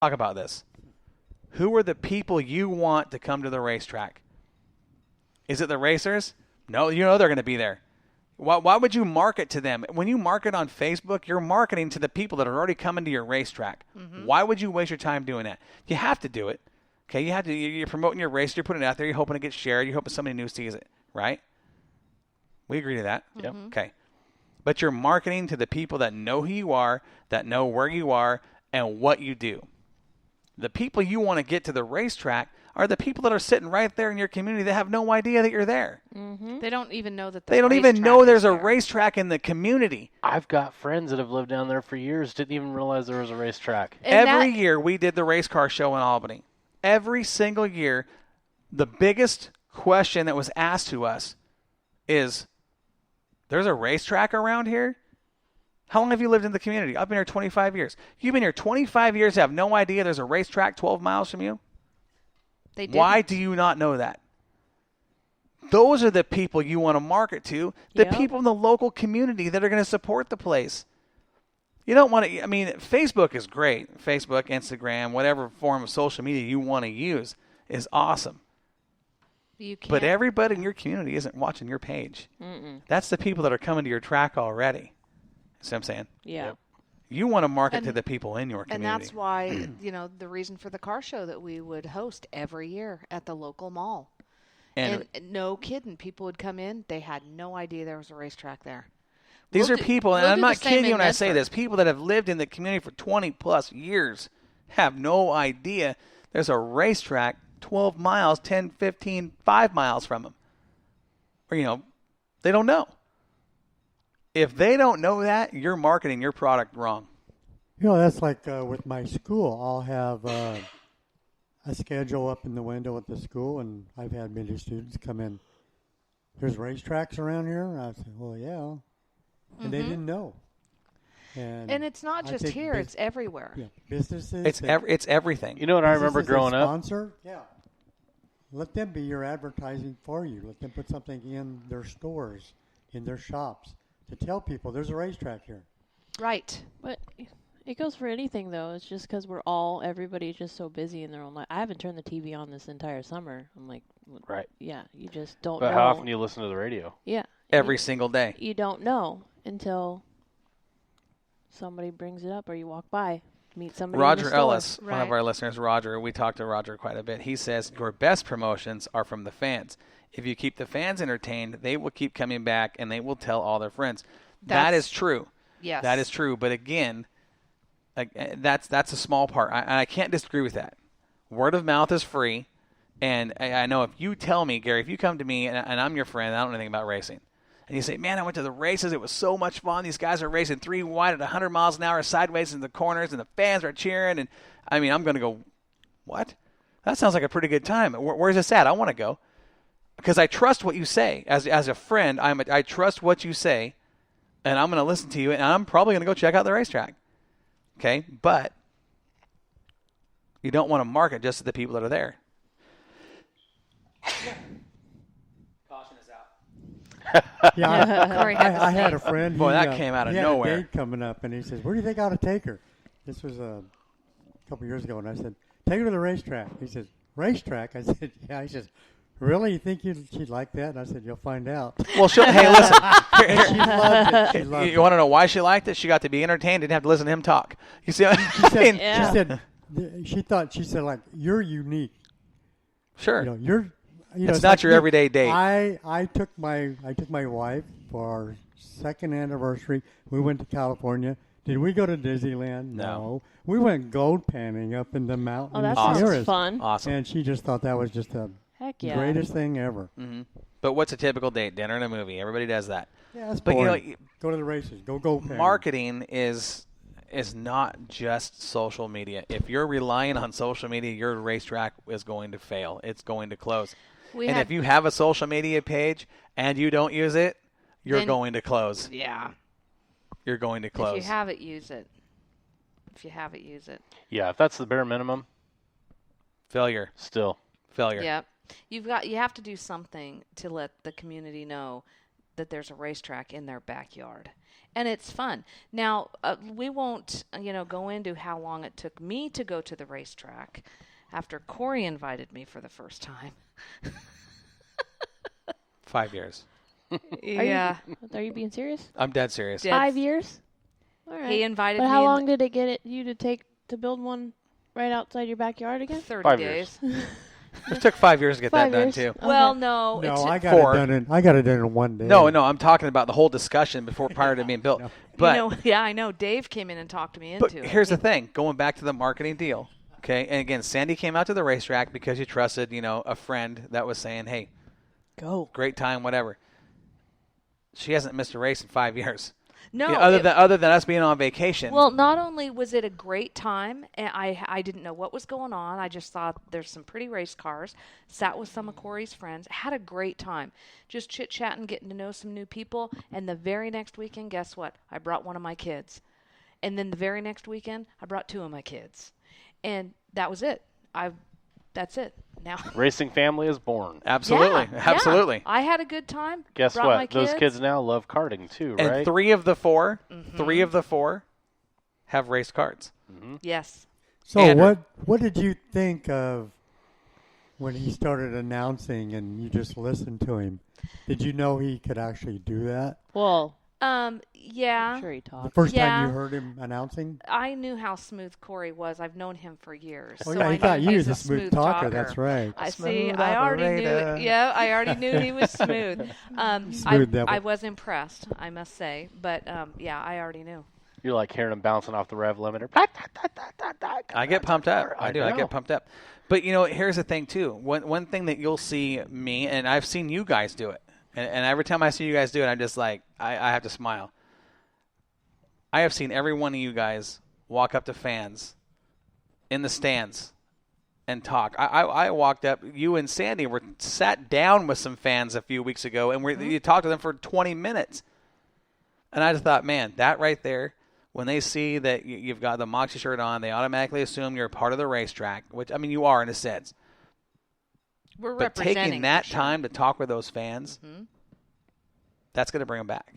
talk about this. Who are the people you want to come to the racetrack? Is it the racers? No, you know they're going to be there. Why would you market to them? When you market on Facebook, you're marketing to the people that are already coming to your racetrack. Mm-hmm. Why would you waste your time doing that? You have to do it. Okay, you have to. You're promoting your race. You're putting it out there. You're hoping it gets shared. You're hoping somebody new sees it, right? We agree to that? Yep. Okay. But you're marketing to the people that know who you are, that know where you are, and what you do. The people you want to get to the racetrack are the people that are sitting right there in your community that have no idea that you're there. Mm-hmm. They don't even know that they don't even know there's a racetrack in the community. I've got friends that have lived down there for years, didn't even realize there was a racetrack. Every year we did the race car show in Albany. Every single year, the biggest question that was asked to us is, there's a racetrack around here? How long have you lived in the community? I've been here 25 years. You've been here 25 years, have no idea there's a racetrack 12 miles from you? Why do you not know that? Those are the people you want to market to, the people in the local community that are going to support the place. You don't want to, Facebook is great. Facebook, Instagram, whatever form of social media you want to use is awesome. But everybody in your community isn't watching your page. Mm-mm. That's the people that are coming to your track already. See what I'm saying? Yeah. Yep. You want to market to the people in your community. And that's why, the reason for the car show that we would host every year at the local mall. And no kidding, people would come in. They had no idea there was a racetrack there. These are people, and I'm not kidding you when I say this, people that have lived in the community for 20-plus years have no idea there's a racetrack 12 miles, 10, 15, 5 miles from them. Or, they don't know. If they don't know that, you're marketing your product wrong. That's like with my school. I'll have a schedule up in the window at the school, and I've had many students come in. There's racetracks around here? And I say, well, yeah. And they didn't know. And it's not just here; it's everywhere. Yeah, businesses. It's everything. You know what I remember growing up? Sponsor? Yeah. Let them be your advertising for you. Let them put something in their stores, in their shops, to tell people there's a racetrack here. Right. But it goes for anything, though. It's just because everybody's just so busy in their own life. I haven't turned the TV on this entire summer. I'm like, right. Yeah, you just don't know. But how often do you listen to the radio? Yeah. Every single day. You don't know until somebody brings it up or you walk by, meet somebody Roger in the store. Ellis, one of our listeners, Roger, we talked to Roger quite a bit. He says your best promotions are from the fans. If you keep the fans entertained, they will keep coming back and they will tell all their friends. That is true. Yes. That is true. But again, that's a small part. I can't disagree with that. Word of mouth is free. And I know if you tell me, Gary, if you come to me and I'm your friend, I don't know anything about racing, and you say, man, I went to the races. It was so much fun. These guys are racing 3 wide at 100 miles an hour sideways in the corners, and the fans are cheering. And, I'm going to go, what? That sounds like a pretty good time. Where's this at? I want to go. Because I trust what you say. As a friend, I trust what you say, and I'm going to listen to you, and I'm probably going to go check out the racetrack. Okay? But you don't want to market just to the people that are there. Caution is out. Yeah, I had a friend. Boy, that came out of nowhere. He had a date coming up, and he says, where do you think I ought to take her? This was a couple years ago, and I said, take her to the racetrack. He says, racetrack? I said, yeah. He says, really? You think she'd like that? And I said, you'll find out. Well, hey, listen. She loved it. You want to know why she liked it? She got to be entertained, didn't have to listen to him talk. You see? She said, like, you're unique. Sure. It's not your everyday date. I took my wife for our second anniversary. We went to California. Did we go to Disneyland? No. We went gold panning up in the mountain. Oh, that sounds fun. Awesome. And she just thought that was just the greatest thing ever. Mm-hmm. But what's a typical date? Dinner and a movie. Everybody does that. Yeah, that's boring. Go to the races. Go gold panning. Marketing is not just social media. If you're relying on social media, your racetrack is going to fail. It's going to close. If you have a social media page and you don't use it, you're going to close. Yeah. You're going to close. If you have it, use it. Yeah, if that's the bare minimum. Failure. Still. Failure. Yep. You have to do something to let the community know that there's a racetrack in their backyard. And it's fun. Now, we won't, go into how long it took me to go to the racetrack after Corey invited me for the first time. 5 years. Yeah. Are you being serious? I'm dead serious. Dead 5 years? All right. He invited But me. how long did it get you to take to build one right outside your backyard again? 30 5 days. years. It took 5 years to get 5 that years. done too. Well, Okay. no. No, it I took got four. it done in. I got it done in one day. No, I'm talking about the whole discussion prior to being built. No. But yeah, I know. Dave came in and talked me into it. here's the thing: going back to the marketing deal. Okay, and again, Sandy came out to the racetrack because you trusted, a friend that was saying, "Hey, Go. great time, whatever." She hasn't missed a race in 5 years. No, other than us being on vacation. well, not only was it a great time, and I didn't know what was going on. I just thought there's some pretty race cars. Sat with some of Corey's friends. Had a great time. Just chit-chatting, getting to know some new people. And the very next weekend, guess what? I brought one of my kids. And then the very next weekend, I brought two of my kids. And that was it. That's it. Now, Racing family is born. absolutely, Yeah, absolutely. yeah. I had a good time. Guess brought what? my Those kids now love karting too, And right? three of the four Mm-hmm. have race cards. Yes. So Andrew. what did you think of when he started announcing and you just listened to him? Did you know he could actually do that? Well, Yeah. I'm sure he The talked. first Yeah. time you heard him announcing? I knew how smooth Corey was. I've known him for years. Oh so yeah, I he got knew you he's as a smooth talker. That's right. I Smooth see. I already operator. knew. Yeah, I already knew he was smooth. Smooth devil. I was impressed, I must say. But yeah, I already knew. You're like hearing them bouncing off the rev limiter. I get pumped up. I do. I know. get pumped up. But here's the thing too. One thing that you'll see me, and I've seen you guys do it, and every time I see you guys do it, I'm just like I have to smile. I have seen every one of you guys walk up to fans in the stands and talk. I walked up. You and Sandy were sat down with some fans a few weeks ago, and you talked to them for 20 minutes. And I just thought, man, that right there, when they see that you've got the Moxie shirt on, they automatically assume you're a part of the racetrack, which, I mean, you are in a sense. We're But representing. taking that for sure. time to talk with those fans, that's going to bring them back.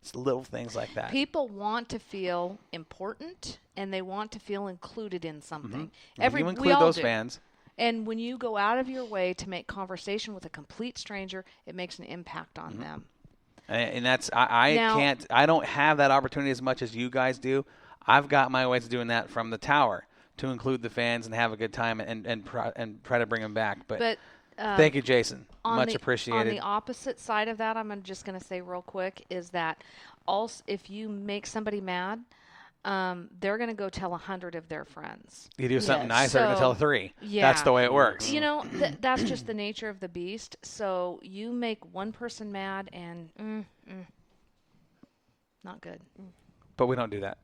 It's little things like that. People want to feel important, and they want to feel included in something. When you we include all those do. fans, And when you go out of your way to make conversation with a complete stranger, it makes an impact on them. and that's I Now- can't. I don't have that opportunity as much as you guys do. I've got my ways of doing that from the tower to include the fans and have a good time and try to bring them back. But thank you, Jason. Much On appreciated. the opposite side of that, I'm just going to say real quick, is that also if you make somebody mad, they're going to go tell 100 of their friends. You do something Yes. nice, they're going to So, tell 3. yeah. That's the way it works. That's just the nature of the beast. So you make one person mad and not good. But we don't do that.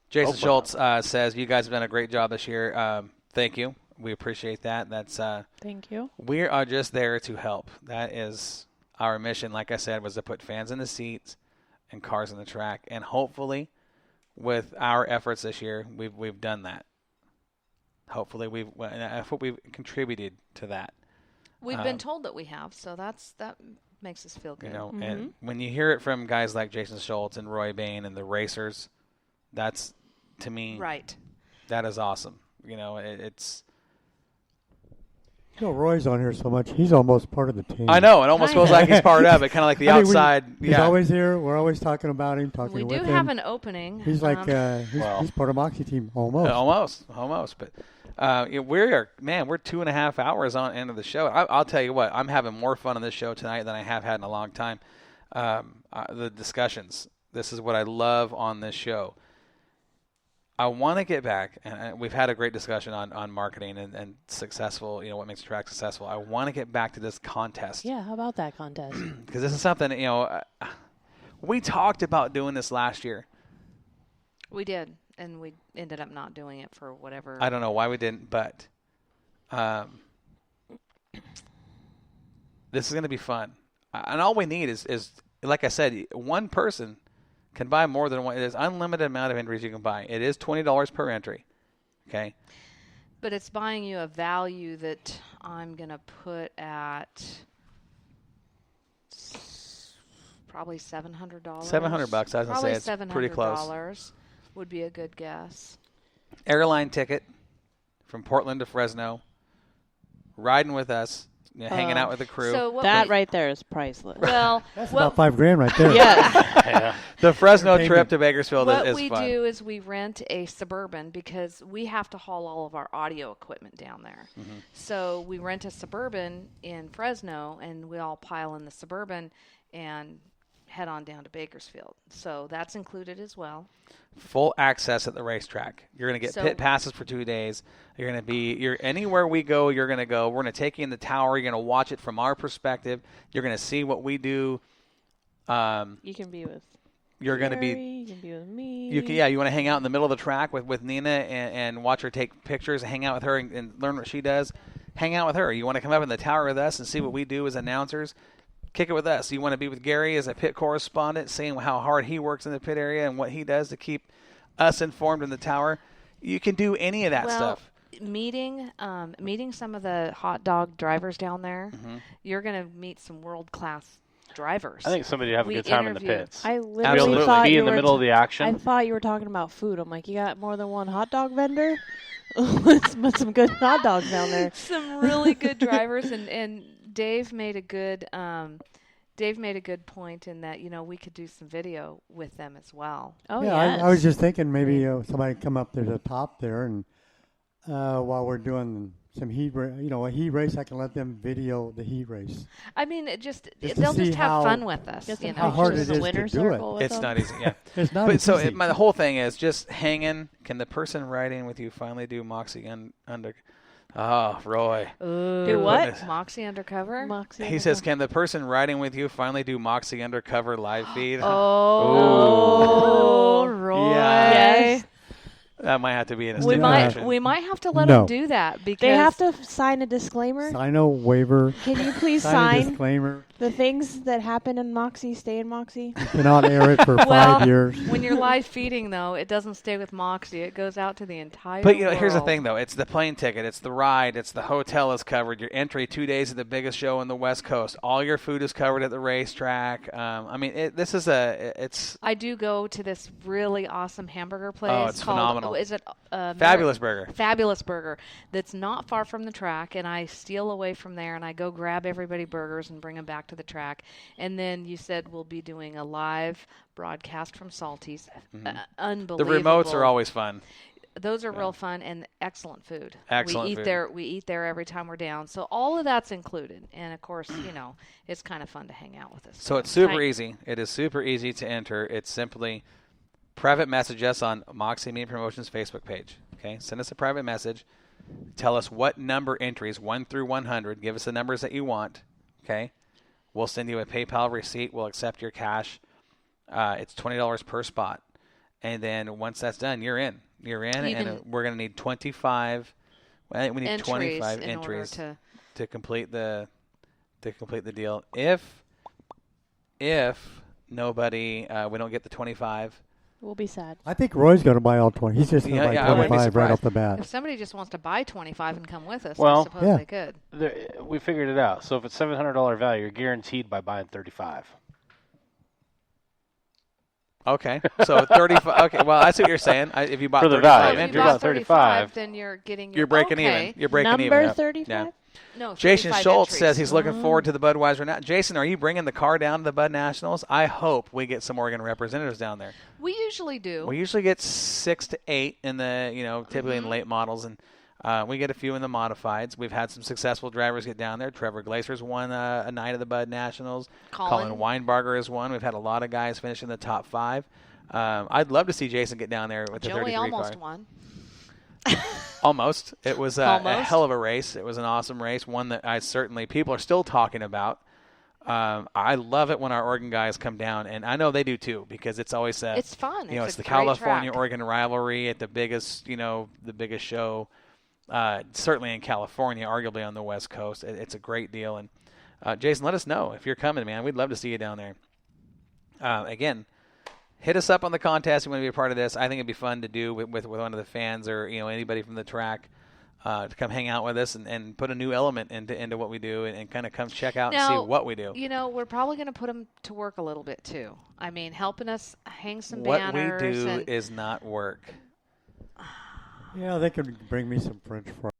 Jason Schultz says, you guys have done a great job this year. Thank you. We appreciate that. That's Thank you. we are just there to help. That is our mission, like I said, was to put fans in the seats and cars in the track. And hopefully, with our efforts this year, we've done that. Hopefully, I hope we've contributed to that. We've been told that we have, so that makes us feel good. And when you hear it from guys like Jason Schultz and Roy Bain and the racers, that's, to me, Right. that is awesome. It's. Roy's on here so much. He's almost part of the team. I know. It almost feels like he's part of it, kind of like the I mean, outside. He's always here. We're always talking about him, talking We with do him. have an opening. He's like he's part of Moxie team almost. Almost. But we're 2.5 hours on into the show. I'll tell you what, I'm having more fun on this show tonight than I have had in a long time. The discussions. This is what I love on this show. I want to get back, and we've had a great discussion on marketing and successful, what makes a track successful. I want to get back to this contest. Yeah, how about that contest? Because this is something, we talked about doing this last year. We did, and we ended up not doing it for whatever. I don't know why we didn't, but this is going to be fun. And all we need is, like I said, one person can buy more than one. It is unlimited amount of entries you can buy. It is $20 per entry. Okay. But it's buying you a value that I'm going to put at Probably $700. $700. I was gonna say Probably it's pretty close. $700 would be a good guess. Airline ticket from Portland to Fresno, riding with us, hanging out with the crew. So what That we- right there is priceless. Well, That's well, about $5,000 right there. Yes. Yeah. The Fresno Entertainment. trip to Bakersfield what is we fun. do is we rent a Suburban because we have to haul all of our audio equipment down there. Mm-hmm. So we rent a Suburban in Fresno, and we all pile in the Suburban and head on down to Bakersfield. So that's included as well. Full access at the racetrack. You're going to get So- pit passes for 2 days. You're anywhere we go, you're going to go. We're going to take you in the tower. You're going to watch it from our perspective. You're going to see what we do. You can be with You're going to be. Gary, you can be with me. You want to hang out in the middle of the track with Nina and watch her take pictures, hang out with her and learn what she does. Hang out with her. You want to come up in the tower with us and see what we do as announcers. Kick it with us. You want to be with Gary as a pit correspondent, seeing how hard he works in the pit area and what he does to keep us informed in the tower. You can do any of that stuff. Meeting some of the hot dog drivers down there, Mm-hmm. you're going to meet some world-class drivers. I think somebody would have a We good time in the interviewed- pits. I Be able literally to thought be you in the were middle of the I action. thought you were talking about food. I'm like, you got more than one hot dog vendor? But some good hot dogs down there. Some really good drivers, and Dave made a good point in that we could do some video with them as well. Oh, yeah, yes. I was just thinking maybe somebody come up to the top there, and while we're doing some heat, a heat race, I can let them video the heat race. I mean, Just to they'll just see have how- fun with us. Get You some know? How hard pictures it of is the to winner do it. circle with It's them. not easy. Yeah. It's not But so easy. the whole thing is just hanging. Can the person riding with you finally do Moxie under? Oh, Roy. Do what? Goodness. Moxie undercover. Moxie. He says, "Can the person riding with you finally do Moxie undercover live feed?" Oh, Roy. Yes. That might have to be in a We stipulation. might have to let No. them do that because They have to sign a disclaimer. Sign a waiver. Can you please Sign a sign disclaimer. the things that happen in Moxie stay in Moxie? Cannot air it for Well, 5 years. when you're live feeding, though, it doesn't stay with Moxie. It goes out to the entire But here's the world. thing, though. It's the plane ticket. It's the ride. It's the hotel is covered. Your entry 2 days at the biggest show on the West Coast. All your food is covered at the racetrack. I mean, it's I do go to this really awesome hamburger place. Oh, it's called, phenomenal. Is it Fabulous Burger. Fabulous Burger. That's not far from the track, and I steal away from there, and I go grab everybody burgers and bring them back to the track. And then you said we'll be doing a live broadcast from Salty's. Mm-hmm. The Unbelievable. remotes are always fun. Those are real fun and excellent food. Excellent we eat food. there. We eat there every time we're down. So all of that's included, and of course, it's kind of fun to hang out with us. So it's super Nice. easy. It is super easy to enter. It's simply private message us on Moxie Media Promotions Facebook page. Okay, send us a private message. Tell us what number entries, 1 through 100. Give us the numbers that you want. Okay, we'll send you a PayPal receipt. We'll accept your cash. It's $20 per spot, and then once that's done, you're in. You're in, and we're going to need 25. I think we need 25 in order entries to to complete the deal. If nobody, we don't get the 25. We'll be sad. I think Roy's going to buy all 20. He's just going to buy I wouldn't be 25 right off surprised. the bat. If somebody just wants to buy 25 and come with us, Well, I suppose yeah. they could. We figured it out. So if it's $700 value, you're guaranteed by buying 35. Okay, so 35. Okay, well, that's what you're saying. If you bought For the 35 value. If If you you're entries, bought about 35, then you're getting you're breaking okay. even. You're breaking Number even. Yeah. 35? Yeah. No, Jason 35 Schultz entries. says he's looking forward to the Budweiser now. Jason, are you bringing the car down to the Bud Nationals? I hope we get some Oregon representatives down there. We usually do. We usually get 6 to 8 in the, typically in late models, and we get a few in the modifieds. We've had some successful drivers get down there. Trevor Glacer's won a night of the Bud Nationals. Colin Weinbarger has won. We've had a lot of guys finish in the top 5. I'd love to see Jason get down there with the Joey 33 almost car. won. Almost. It was a Almost. hell of a race. It was an awesome race, one that people are still talking about. I love it when our Oregon guys come down, and I know they do too, because it's always It's fun. it's a the great California track. Oregon rivalry at the biggest show, certainly in California, arguably on the West Coast. It's a great deal, and Jason, let us know if you're coming, man. We'd love to see you down there. Again, hit us up on the contest. You want to be a part of this? I think it'd be fun to do with one of the fans or anybody from the track. to come hang out with us and put a new element into what we do and kind of come check out Now, and see what we do. You know, we're probably going to put them to work a little bit too. I mean, helping us hang some What banners. we do and is not work. Yeah, they could bring me some French fries.